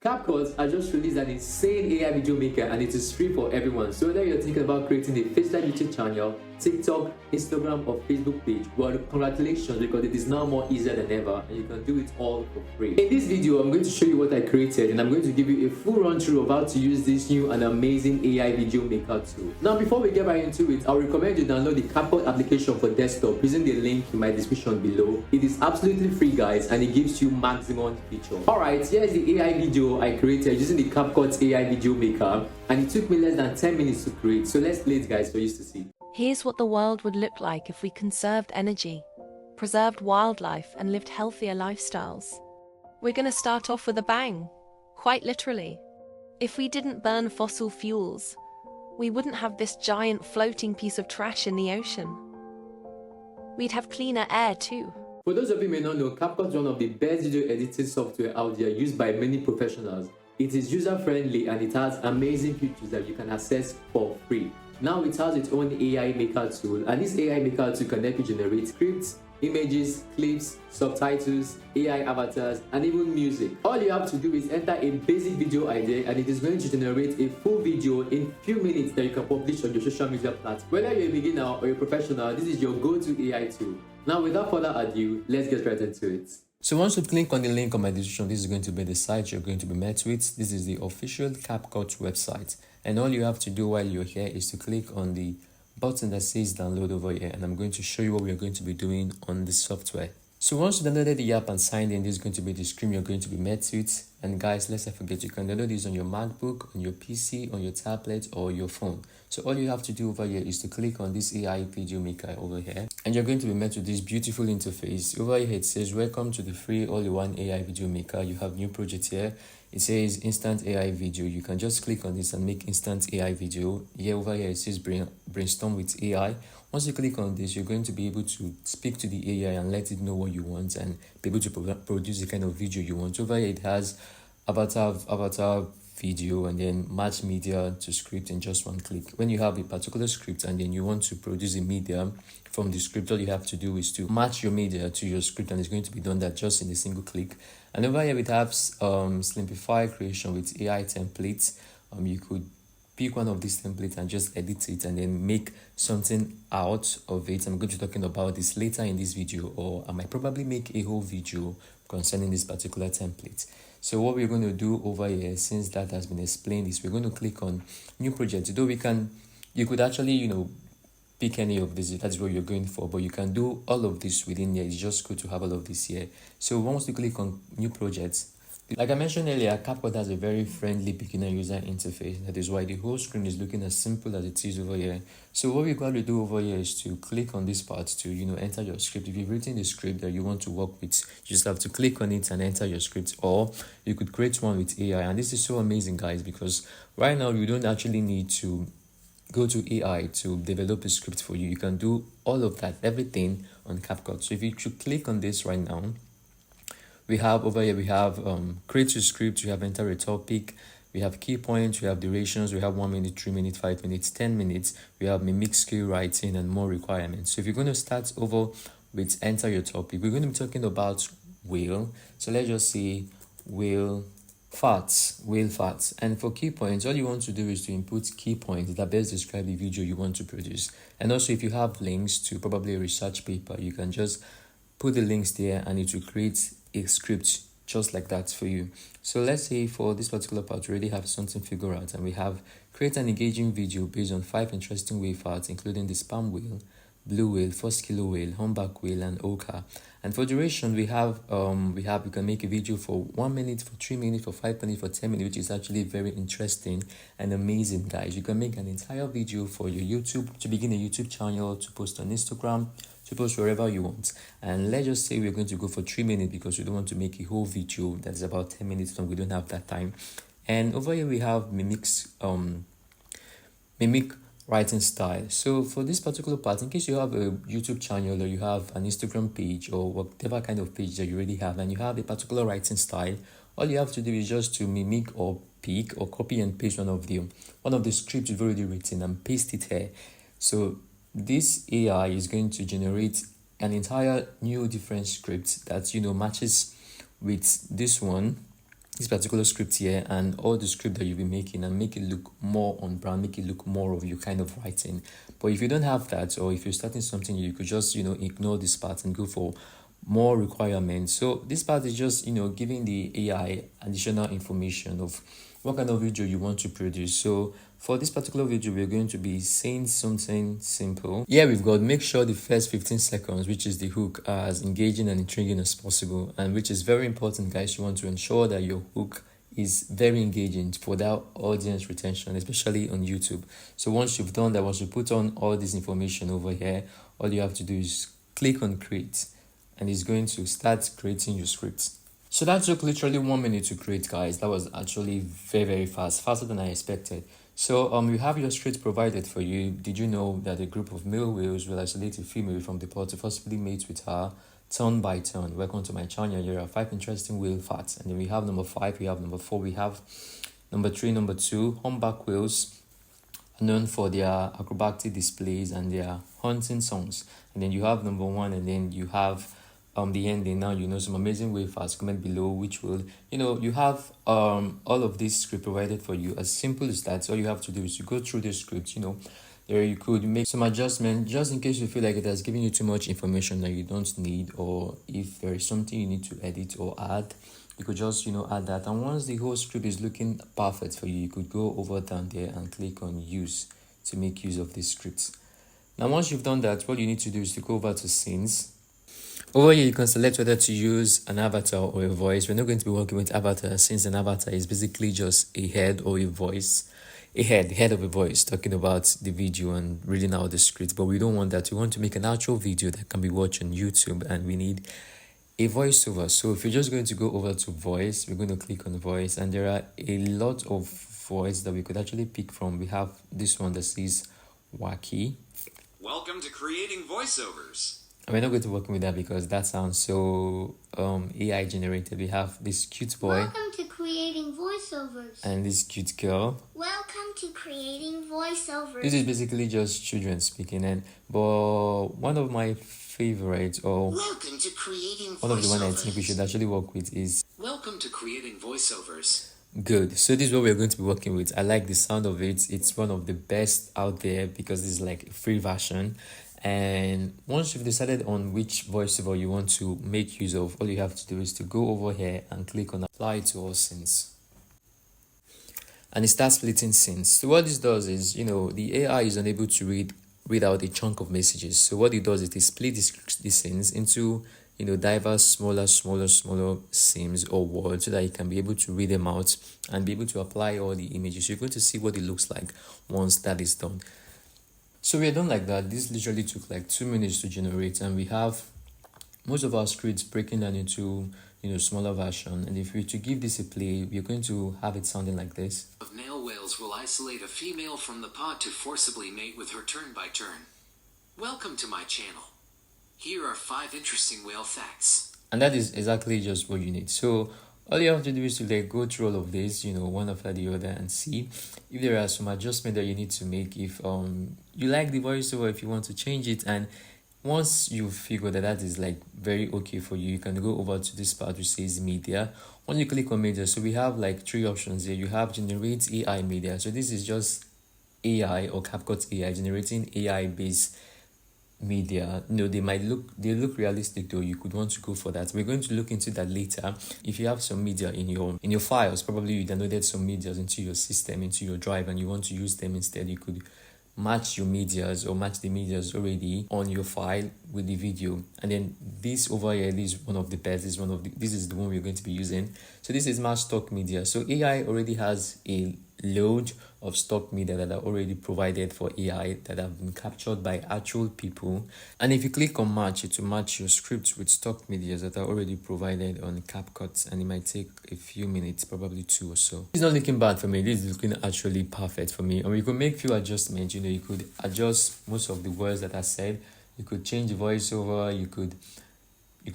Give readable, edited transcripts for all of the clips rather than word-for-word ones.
CapCut has just released an insane AI video maker and it is free for everyone. So whether you're thinking about creating a faceless YouTube channel, TikTok, Instagram or Facebook page, well, congratulations, because it is now more easier than ever and you can do it all for free. In this video, I'm going to show you what I created and I'm going to give you a full run through of how to use this new and amazing AI video maker tool. Now before we get right into it, I would recommend you download the CapCut application for desktop using the link in my description below. It is absolutely free, guys, and it gives you maximum feature. Alright, here is the AI video I created using the CapCut AI video maker and it took me less than 10 minutes to create. So let's play it, guys, for you to see. Here's what the world would look like if we conserved energy, preserved wildlife, and lived healthier lifestyles. We're going to start off with a bang, quite literally. If we didn't burn fossil fuels, we wouldn't have this giant floating piece of trash in the ocean. We'd have cleaner air too. For those of you who may not know, CapCut is one of the best video editing software out there used by many professionals. It is user-friendly and it has amazing features that you can access for free. Now it has its own AI maker tool, and this AI maker tool can help you generate scripts, images, clips, subtitles, AI avatars, and even music. All you have to do is enter a basic video idea and it is going to generate a full video in few minutes that you can publish on your social media platform. Whether you're a beginner or a professional, this is your go-to AI tool. Now without further ado, let's get right into it. So once you click on the link on my description, this is going to be the site you're going to be met with. This is the official CapCut website. And all you have to do while you're here is to click on the button that says download over here. And I'm going to show you what we're going to be doing on this software. So once you downloaded the app and signed in, this is going to be the screen you're going to be met with. And guys, let's not forget, you can download this on your MacBook, on your PC, on your tablet, or your phone. So all you have to do over here is to click on this AI video maker over here. And you're going to be met with this beautiful interface. Over here it says, welcome to the free all-in-one AI video maker. You have new project here. It says instant AI video. You can just click on this and make instant AI video. Here over here it says brainstorm with AI. Once you click on this, you're going to be able to speak to the AI and let it know what you want and be able to produce the kind of video you want. Over here it has avatar video and then match media to script in just one click. When you have a particular script and then you want to produce a media from the script, all you have to do is to match your media to your script and it's going to be done that just in a single click. And over here we have simplify creation with AI templates. You could pick one of these templates and just edit it and then make something out of it. I'm going to be talking about this later in this video, or I might probably make a whole video concerning this particular template. So what we're going to do over here, since that has been explained, is we're going to click on new project. Though you could actually, pick any of this, that's what you're going for, but you can do all of this within here. It's just good to have all of this here. So once you click on new projects, like I mentioned earlier, CapCut has a very friendly beginner user interface. That is why the whole screen is looking as simple as it is over here. So what we're going to do over here is to click on this part to, enter your script. If you've written the script that you want to work with, you just have to click on it and enter your script, or you could create one with AI. And this is so amazing, guys, because right now you don't actually need to go to AI to develop a script for you. You can do all of that, everything on CapCut. So if you should click on this right now, we have over here, we have create your script, we have enter a topic, we have key points, we have durations, we have 1 minute, 3 minutes, 5 minutes, 10 minutes, we have mimic skill writing and more requirements. So if you're going to start over with enter your topic, we're going to be talking about whale. So let's just say whale farts. And for key points, all you want to do is to input key points that best describe the video you want to produce. And also if you have links to probably a research paper, you can just put the links there and it will create a script just like that for you. So let's say for this particular part, we already have something figured out and we have create an engaging video based on 5 interesting whale facts, including the sperm whale, blue whale, first killer whale, humpback whale, and orca. And for duration, we can make a video for 1 minute, for 3 minutes, for 5 minutes, for 10 minutes, which is actually very interesting and amazing, guys. You can make an entire video for your YouTube, to begin a YouTube channel, to post on Instagram, to post wherever you want. And let's just say we're going to go for 3 minutes because we don't want to make a whole video that's about 10 minutes long. We don't have that time. And over here we have mimic writing style. So for this particular part, in case you have a YouTube channel or you have an Instagram page or whatever kind of page that you already have, and you have a particular writing style, all you have to do is just to mimic or pick or copy and paste one of the scripts you've already written and paste it here. So this AI is going to generate an entire new different script that matches with this one this particular script here and all the script that you'll be making and make it look more on brand, make it look more of your kind of writing. But if you don't have that, or if you're starting something, you could just, ignore this part and go for more requirements. So this part is just, giving the AI additional information of what kind of video you want to produce. So for this particular video, we're going to be saying something simple. Here we've got make sure the first 15 seconds, which is the hook, are as engaging and intriguing as possible, and which is very important, guys. You want to ensure that your hook is very engaging for that audience retention, especially on YouTube. So once you've done that, once you put on all this information over here, all you have to do is click on create, and it's going to start creating your script. So that took literally 1 minute to create, guys. That was actually very, very fast, faster than I expected. So you have your script provided for you. Did you know that a group of male whales will isolate a female from the pod to forcibly mate with her turn by turn? Welcome to my channel. Here are 5 interesting whale facts. And then we have number 5, we have number 4, we have number 3, number 2. Humpback whales are known for their acrobatic displays and their hunting songs. And then you have number 1, and then you have the ending. Now some amazing whale facts. Comment below which will you have all of this script provided for you. As simple as that. All you have to do is to go through the script. There you could make some adjustment just in case you feel like it has given you too much information that you don't need, or if there is something you need to edit or add, you could just add that. And once the whole script is looking perfect for you, you could go over down there and click on use to make use of this script. Now once you've done that, what you need to do is to go over to scenes. Over here, you can select whether to use an avatar or a voice. We're not going to be working with avatar, since an avatar is basically just a head or a voice. The head of a voice talking about the video and reading out the script. But we don't want that. We want to make an actual video that can be watched on YouTube, and we need a voiceover. So if you're just going to go over to voice, we're going to click on voice, and there are a lot of voice that we could actually pick from. We have this one that says wacky. Welcome to creating voiceovers. We're not going to work with that because that sounds so AI generated. We have this cute boy. Welcome to creating voiceovers. And this cute girl. Welcome to creating voiceovers. This is basically just children speaking. But one of my favorites, or welcome to creating voiceovers. One of the one I think we should actually work with is welcome to creating voiceovers. Good. So this is what we're going to be working with. I like the sound of it. It's one of the best out there because it's like a free version. And once you've decided on which voiceover you want to make use of, all you have to do is to go over here and click on apply to all scenes, and it starts splitting scenes. So what this does is, the AI is unable to read out a chunk of messages. So what it does is it split these scenes into diverse smaller scenes or words, so that you can be able to read them out and be able to apply all the images. You're going to see what it looks like once that is done. So we're done like that. This literally took like 2 minutes to generate, and we have most of our scripts breaking down into smaller version. And if we to give this a play, we're going to have it sounding like this. Of male whales will isolate a female from the pod to forcibly mate with her turn by turn. Welcome to my channel. Here are 5 interesting whale facts. And that is exactly just what you need. So all you have to do is to go through all of this, one after the other, and see if there are some adjustments that you need to make. If you like the voiceover, if you want to change it, and once you figure that is very okay for you, you can go over to this part which says media. When you click on media, so we have 3 options here. You have generate AI media. So this is just AI or CapCut AI generating AI based media. They look realistic, though. You could want to go for that. We're going to look into that later. If you have some media in your files, probably you downloaded some medias into your system, into your drive, and you want to use them instead, you could match your medias or match the medias already on your file with the video. And then this over here, this is one of the best. This is the one we're going to be using. So this is match stock media. So AI already has a load of stock media that are already provided for AI that have been captured by actual people. And if you click on match, it will match your scripts with stock media that are already provided on CapCut, and it might take a few minutes, probably 2 or so. It's not looking bad for me. This is looking actually perfect for me. And we could make few adjustments. You could adjust most of the words that I said. You could change the voiceover. You could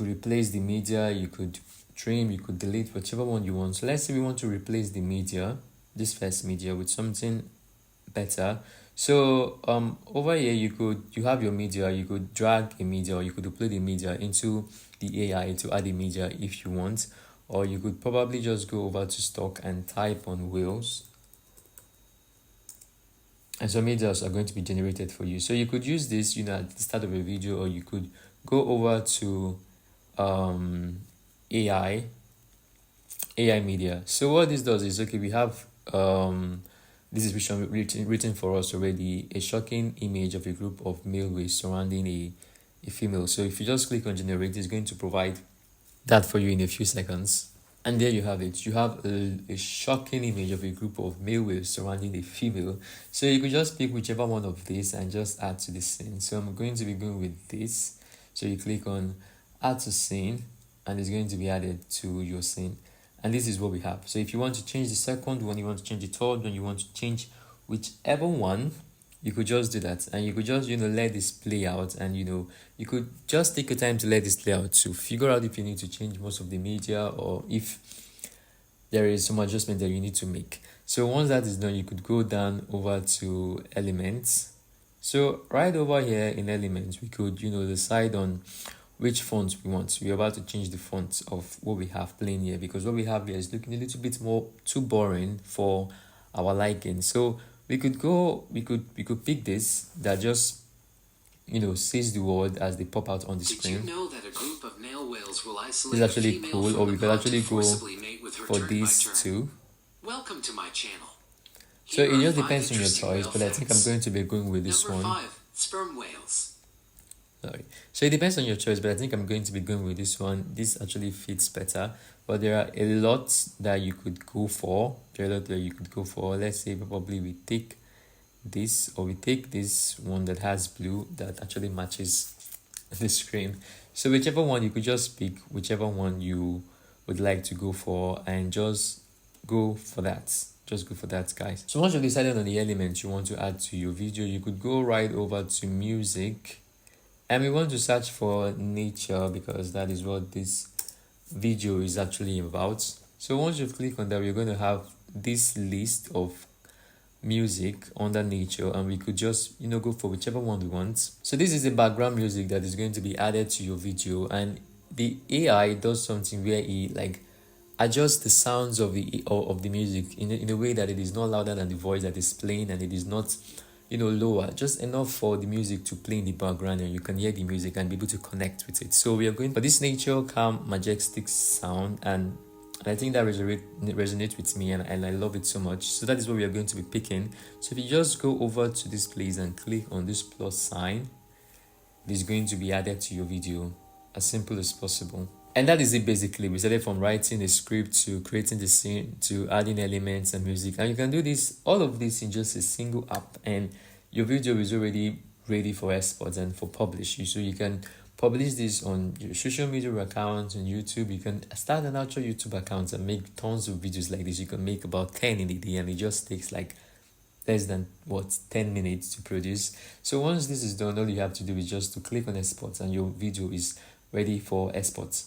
replace the media. You could trim. You could delete, whichever one you want. So let's say we want to replace the media, this first media, with something better. So over here you have your media. You could drag a media, or you could upload a media into the AI to add a media if you want. or you could probably just go over to stock and type on whales, and some images are going to be generated for you. So you could use this, at the start of a video, or you could go over to AI media. So what this does is, okay, we have this is written for us already, a shocking image of a group of male whales surrounding a female. So if you just click on generate, it's going to provide that for you in a few seconds. And there you have it. You have a shocking image of a group of male whales surrounding a female. So you could just pick whichever one of these and just add to the scene. So I'm going to be going with this. So you click on add to scene, and it's going to be added to your scene. And this is what we have. So if you want to change the second one, you want to change the third one, you want to change whichever one, you could just do that. And you could just, let this play out. And, you could just take your time to let this play out to figure out if you need to change most of the media, or if there is some adjustment that you need to make. So once that is done, you could go down over to elements. So right over here in elements, we could, decide on which font we want. So we're about to change the font of what we have playing here, because what we have here is looking a little bit more too boring for our liking. So we could pick this that just says the word as they pop out on the screen. Did you know that a group of male whales will isolate It's actually a female cool, from or the we could pod actually to go forcibly mate with her for turn these by turn? two. Welcome to my channel. So Here it are just 5 depends on your interesting choice, whale but I think I'm facts. going to be going with this Number one. 5, sperm whales. Sorry. So it depends on your choice, but I think I'm going to be going with this one. This actually fits better, but there are a lot that you could go for. Let's say probably we take this, or we take this one that has blue that actually matches the screen. So whichever one, you could just pick whichever one you would like to go for, and just go for that. Just go for that, guys. So once you've decided on the elements you want to add to your video, you could go right over to music, and we want to search for nature, because that is what this video is actually about. So once you click on that, we're going to have this list of music under nature, and we could just go for whichever one we want. So this is the background music that is going to be added to your video, and the AI does something where it adjust the sounds of the music in a way that it is not louder than the voice that is playing, and it is not lower, just enough for the music to play in the background, and you can hear the music and be able to connect with it. So we are going for this nature, calm, majestic sound, and I think that resonates with me, and I love it so much. So that is what we are going to be picking. So if you just go over to this place and click on this plus sign, it is going to be added to your video as simple as possible. And that is it basically. We started from writing a script to creating the scene to adding elements and music. And you can do all of this in just a single app, and your video is already ready for export and for publishing. So you can publish this on your social media accounts, on YouTube. You can start an actual YouTube account and make tons of videos like this. You can make about 10 in a day, and it just takes less than 10 minutes to produce. So once this is done, all you have to do is just to click on export, and your video is ready for export.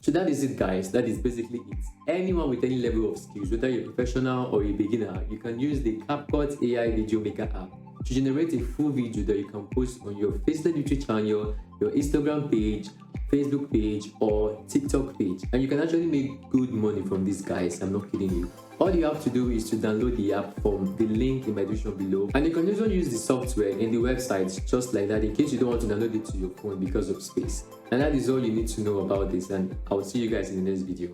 So that is it, guys. That is basically it. Anyone with any level of skills, whether you're a professional or a beginner, you can use the CapCut AI Video Maker app to generate a full video that you can post on your Facebook YouTube channel, your Instagram page, Facebook page, or TikTok page. And you can actually make good money from this, guys. I'm not kidding you. All you have to do is to download the app from the link in my description below, and you can also use the software in the website just like that, in case you don't want to download it to your phone because of space. And that is all you need to know about this, and I'll see you guys in the next video.